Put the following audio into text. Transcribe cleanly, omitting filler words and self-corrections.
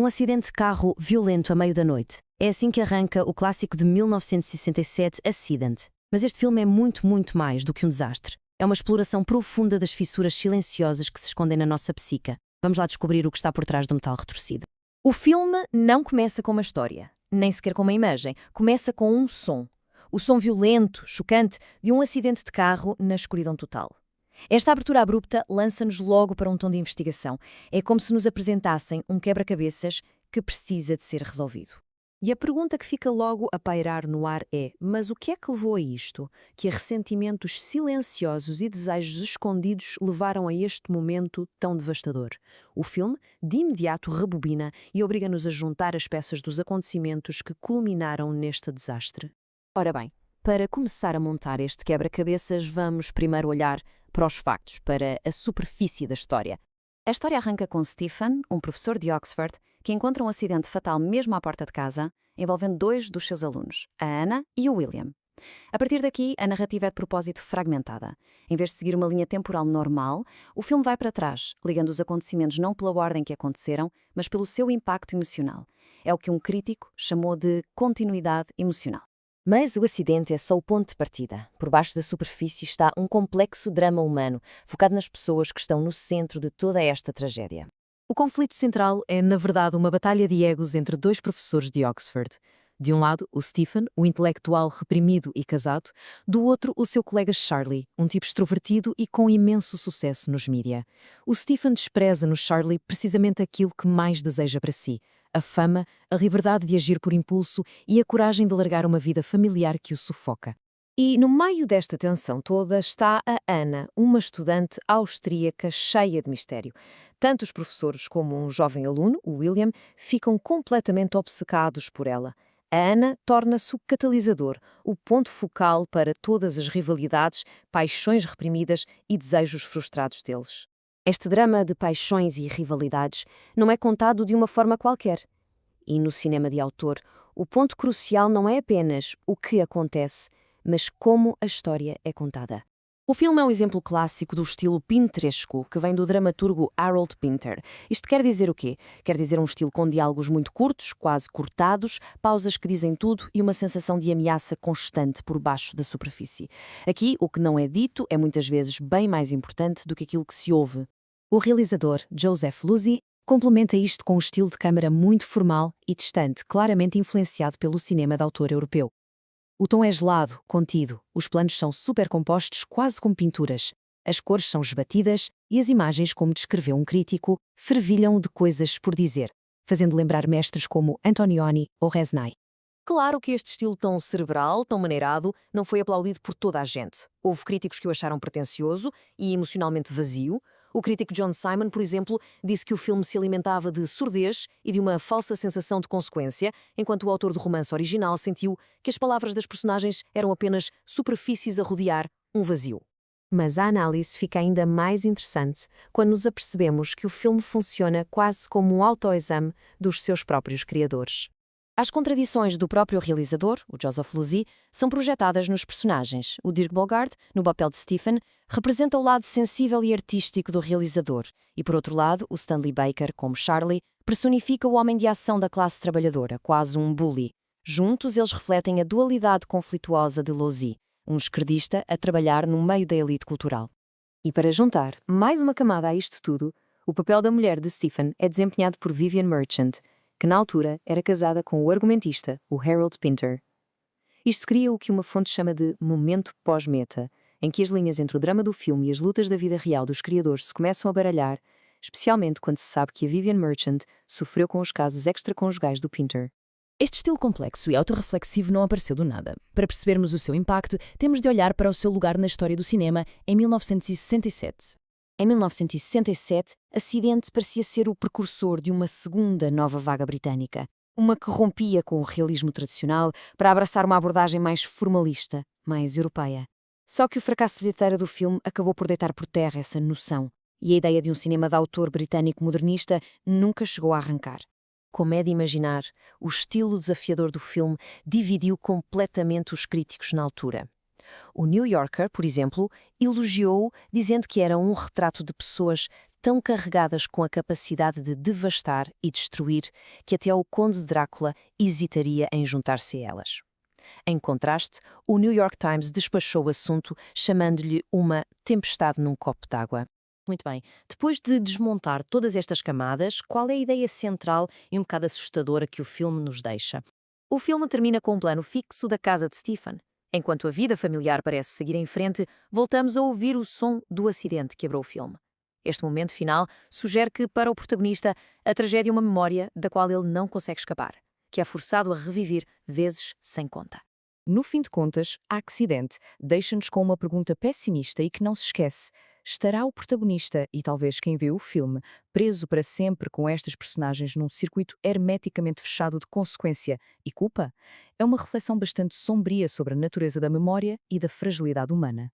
um acidente de carro violento a meio da noite. É assim que arranca o clássico de 1967, Accident. Mas este filme é muito, muito mais do que um desastre. É uma exploração profunda das fissuras silenciosas que se escondem na nossa psica. Vamos lá descobrir o que está por trás do metal retorcido. O filme não começa com uma história, nem sequer com uma imagem. Começa com um som. O som violento, chocante, de um acidente de carro na escuridão total. Esta abertura abrupta lança-nos logo para um tom de investigação. É como se nos apresentassem um quebra-cabeças que precisa de ser resolvido. E a pergunta que fica logo a pairar no ar é: mas o que é que levou a isto? Que ressentimentos silenciosos e desejos escondidos levaram a este momento tão devastador? O filme, de imediato, rebobina e obriga-nos a juntar as peças dos acontecimentos que culminaram neste desastre. Ora bem, para começar a montar este quebra-cabeças, vamos primeiro olhar para os factos, para a superfície da história. A história arranca com Stephen, um professor de Oxford, que encontra um acidente fatal mesmo à porta de casa, envolvendo dois dos seus alunos, a Anna e o William. A partir daqui, a narrativa é de propósito fragmentada. Em vez de seguir uma linha temporal normal, o filme vai para trás, ligando os acontecimentos não pela ordem que aconteceram, mas pelo seu impacto emocional. É o que um crítico chamou de continuidade emocional. Mas o acidente é só o ponto de partida. Por baixo da superfície está um complexo drama humano, focado nas pessoas que estão no centro de toda esta tragédia. O conflito central é, na verdade, uma batalha de egos entre dois professores de Oxford. De um lado, o Stephen, o intelectual reprimido e casado, do outro, o seu colega Charlie, um tipo extrovertido e com imenso sucesso nos mídia. O Stephen despreza no Charlie precisamente aquilo que mais deseja para si: a fama, a liberdade de agir por impulso e a coragem de largar uma vida familiar que o sufoca. E no meio desta tensão toda está a Anna, uma estudante austríaca cheia de mistério. Tanto os professores como um jovem aluno, o William, ficam completamente obcecados por ela. A Anna torna-se o catalisador, o ponto focal para todas as rivalidades, paixões reprimidas e desejos frustrados deles. Este drama de paixões e rivalidades não é contado de uma forma qualquer. E no cinema de autor, o ponto crucial não é apenas o que acontece, mas como a história é contada. O filme é um exemplo clássico do estilo pinteresco que vem do dramaturgo Harold Pinter. Isto quer dizer o quê? Quer dizer um estilo com diálogos muito curtos, quase cortados, pausas que dizem tudo e uma sensação de ameaça constante por baixo da superfície. Aqui, o que não é dito é muitas vezes bem mais importante do que aquilo que se ouve. O realizador, Joseph Losey, complementa isto com um estilo de câmara muito formal e distante, claramente influenciado pelo cinema de autor europeu. O tom é gelado, contido, os planos são supercompostos quase como pinturas, as cores são esbatidas e as imagens, como descreveu um crítico, fervilham de coisas por dizer, fazendo lembrar mestres como Antonioni ou Resnay. Claro que este estilo tão cerebral, tão maneirado, não foi aplaudido por toda a gente. Houve críticos que o acharam pretencioso e emocionalmente vazio. O crítico John Simon, por exemplo, disse que o filme se alimentava de surdez e de uma falsa sensação de consequência, enquanto o autor do romance original sentiu que as palavras das personagens eram apenas superfícies a rodear um vazio. Mas a análise fica ainda mais interessante quando nos apercebemos que o filme funciona quase como um autoexame dos seus próprios criadores. As contradições do próprio realizador, o Joseph Losey, são projetadas nos personagens. O Dirk Bogarde, no papel de Stephen, representa o lado sensível e artístico do realizador, e por outro lado, o Stanley Baker, como Charlie, personifica o homem de ação da classe trabalhadora, quase um bully. Juntos, eles refletem a dualidade conflituosa de Losey, um esquerdista a trabalhar no meio da elite cultural. E para juntar mais uma camada a isto tudo, o papel da mulher de Stephen é desempenhado por Vivian Merchant, que na altura era casada com o argumentista, o Harold Pinter. Isto cria o que uma fonte chama de momento pós-meta, em que as linhas entre o drama do filme e as lutas da vida real dos criadores se começam a baralhar, especialmente quando se sabe que a Vivian Merchant sofreu com os casos extraconjugais do Pinter. Este estilo complexo e autorreflexivo não apareceu do nada. Para percebermos o seu impacto, temos de olhar para o seu lugar na história do cinema em 1967. Em 1967, Accident parecia ser o precursor de uma segunda nova vaga britânica, uma que rompia com o realismo tradicional para abraçar uma abordagem mais formalista, mais europeia. Só que o fracasso de bilheteira do filme acabou por deitar por terra essa noção, e a ideia de um cinema de autor britânico modernista nunca chegou a arrancar. Como é de imaginar, o estilo desafiador do filme dividiu completamente os críticos na altura. O New Yorker, por exemplo, elogiou-o dizendo que era um retrato de pessoas tão carregadas com a capacidade de devastar e destruir que até o Conde Drácula hesitaria em juntar-se a elas. Em contraste, o New York Times despachou o assunto chamando-lhe uma tempestade num copo d'água. Muito bem. Depois de desmontar todas estas camadas, qual é a ideia central e um bocado assustadora que o filme nos deixa? O filme termina com um plano fixo da casa de Stephen. Enquanto a vida familiar parece seguir em frente, voltamos a ouvir o som do acidente que quebrou o filme. Este momento final sugere que, para o protagonista, a tragédia é uma memória da qual ele não consegue escapar, que é forçado a reviver vezes sem conta. No fim de contas, a acidente deixa-nos com uma pergunta pessimista e que não se esquece. Estará o protagonista, e talvez quem vê o filme, preso para sempre com estas personagens num circuito hermeticamente fechado de consequência e culpa? É uma reflexão bastante sombria sobre a natureza da memória e da fragilidade humana.